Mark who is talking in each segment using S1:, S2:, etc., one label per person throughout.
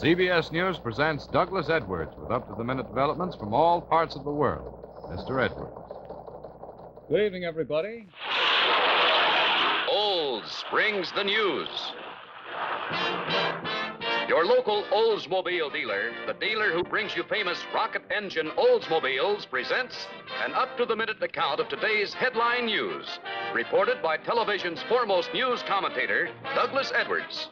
S1: CBS News presents Douglas Edwards with up-to-the-minute developments from all parts of the world. Mr. Edwards. Good evening, everybody.
S2: Olds brings the news. Your local Oldsmobile dealer, the dealer who brings you famous rocket engine Oldsmobiles, presents an up-to-the-minute account of today's headline news, reported by television's foremost news commentator, Douglas Edwards.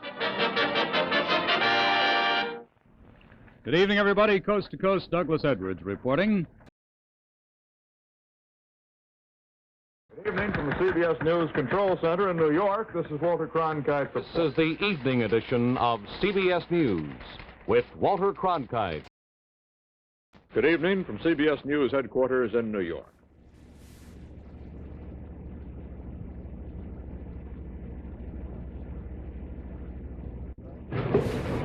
S1: Good evening, everybody. Coast to coast, Douglas Edwards reporting.
S3: Good evening from the CBS News Control Center in New York. This is Walter Cronkite.
S4: This is the evening edition of CBS News with Walter Cronkite.
S3: Good evening from CBS News headquarters in New York.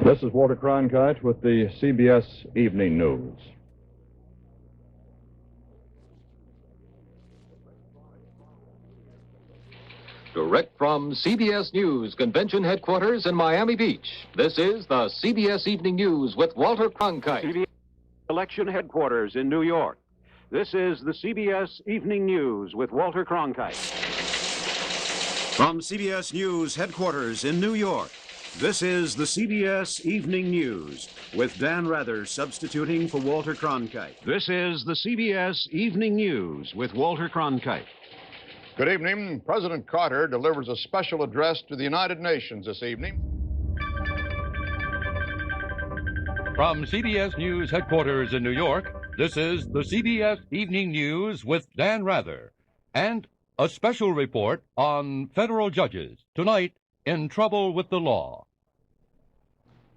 S3: This is Walter Cronkite with the CBS Evening News.
S4: Direct from CBS News Convention Headquarters in Miami Beach, this is the CBS Evening News with Walter Cronkite.
S5: CBS Election Headquarters in New York. This is the CBS Evening News with Walter Cronkite.
S6: From CBS News Headquarters in New York, this is the CBS Evening News with Dan Rather substituting for Walter Cronkite.
S5: This is the CBS Evening News with Walter Cronkite.
S3: Good evening. President Carter delivers a special address to the United Nations this evening.
S7: From CBS News headquarters in New York, this is the CBS Evening News with Dan Rather and a special report on federal judges tonight in trouble with the law.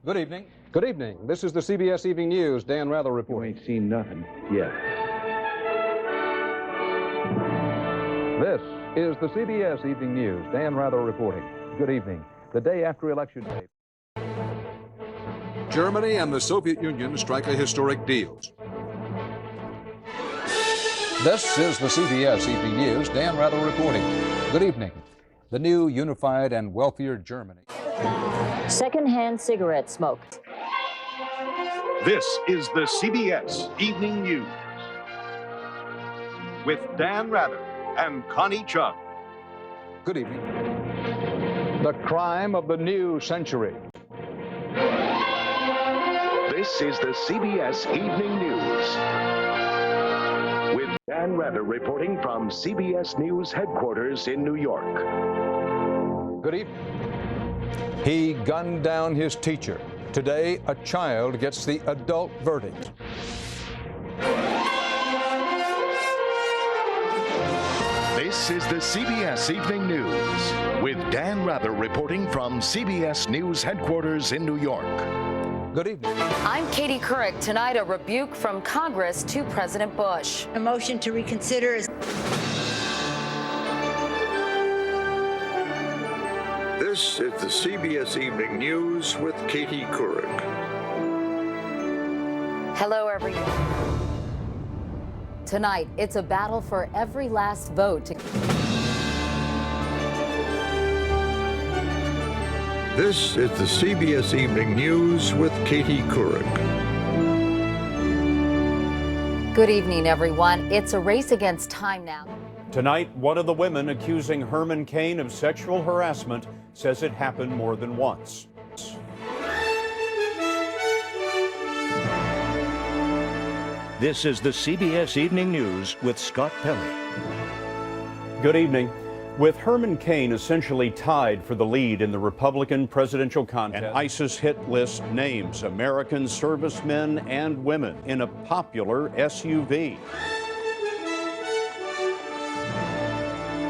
S1: Good evening.
S8: Good evening. This is the CBS Evening News. Dan Rather reporting.
S3: You ain't seen nothing yet.
S8: This is the CBS Evening News. Dan Rather reporting. Good evening. The day after Election Day.
S9: Germany and the Soviet Union strike a historic deal.
S8: This is the CBS Evening News. Dan Rather reporting. Good evening. The new unified and wealthier Germany.
S10: Secondhand cigarette smoke.
S6: This is the CBS Evening News with Dan Rather and Connie Chung.
S8: Good evening. The crime of the new century.
S2: This is the CBS Evening News with Dan Rather reporting from CBS News headquarters in New York.
S8: Good evening. He gunned down his teacher. Today, a child gets the adult verdict.
S2: This is the CBS Evening News with Dan Rather reporting from CBS News headquarters in New York.
S8: Good evening.
S10: I'm Katie Couric. Tonight, a rebuke from Congress to President Bush.
S11: A motion to reconsider is...
S12: This is the CBS Evening News with Katie Couric.
S10: Hello, everyone. Tonight, it's a battle for every last vote to...
S12: This is the CBS Evening News with Katie Couric.
S10: Good evening, everyone. It's a race against time now.
S5: Tonight, one of the women accusing Herman Cain of sexual harassment says it happened more than once.
S6: This is the CBS Evening News with Scott Pelley.
S5: Good evening. With Herman Cain essentially tied for the lead in the Republican presidential contest, an ISIS hit list names American servicemen and women in a popular SUV.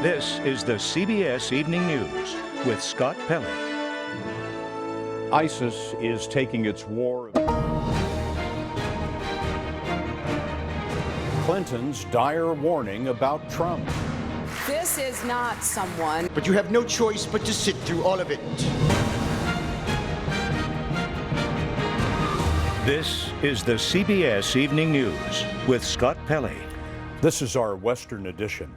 S6: This is the CBS Evening News with Scott Pelley.
S5: ISIS is taking its war. Clinton's dire warning about Trump.
S11: This is not someone...
S13: But you have no choice but to sit through all of it.
S6: This is the CBS Evening News with Scott Pelley.
S5: This is our Western edition.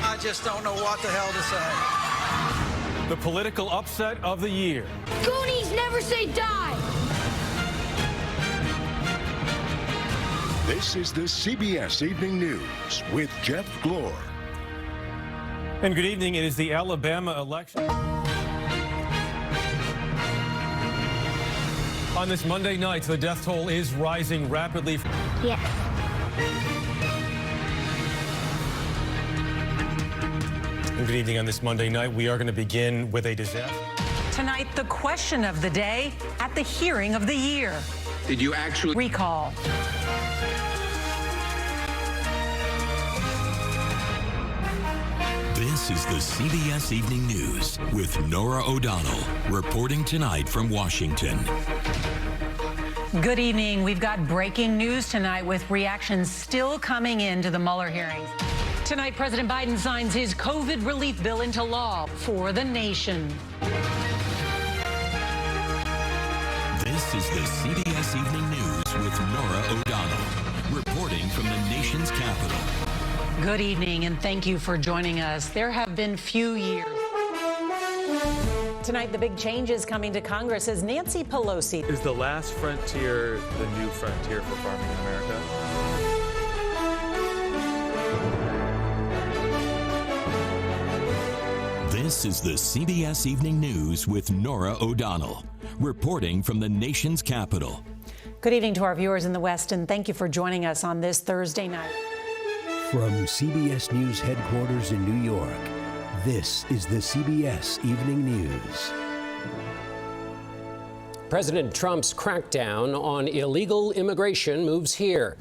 S13: I just don't know what the hell to say.
S14: The political upset of the year.
S15: Goonies never say die.
S16: This is the CBS Evening News with Jeff Glor.
S14: And good evening. It is the Alabama election. On this Monday night, the death toll is rising rapidly.
S15: Yes.
S14: And good evening. On this Monday night, we are going to begin with a disaster.
S17: Tonight, the question of the day at the hearing of the year.
S18: Did you actually
S17: recall?
S19: This is the CBS Evening News with Norah O'Donnell, reporting tonight from Washington.
S17: Good evening. We've got breaking news tonight with reactions still coming into the Mueller hearings. Tonight, President Biden signs his COVID relief bill into law for the nation.
S19: This is the CBS Evening News with Norah O'Donnell, reporting from the nation's capital.
S17: Good evening, and thank you for joining us. There have been few years. Tonight, the big changes coming to Congress as Nancy Pelosi
S20: is the last frontier, the new frontier for farming in America.
S19: This is the CBS Evening News with Norah O'Donnell, reporting from the nation's capital.
S17: Good evening to our viewers in the West, and thank you for joining us on this Thursday night.
S21: From CBS News headquarters in New York, this is the CBS Evening News.
S22: President Trump's crackdown on illegal immigration moves here.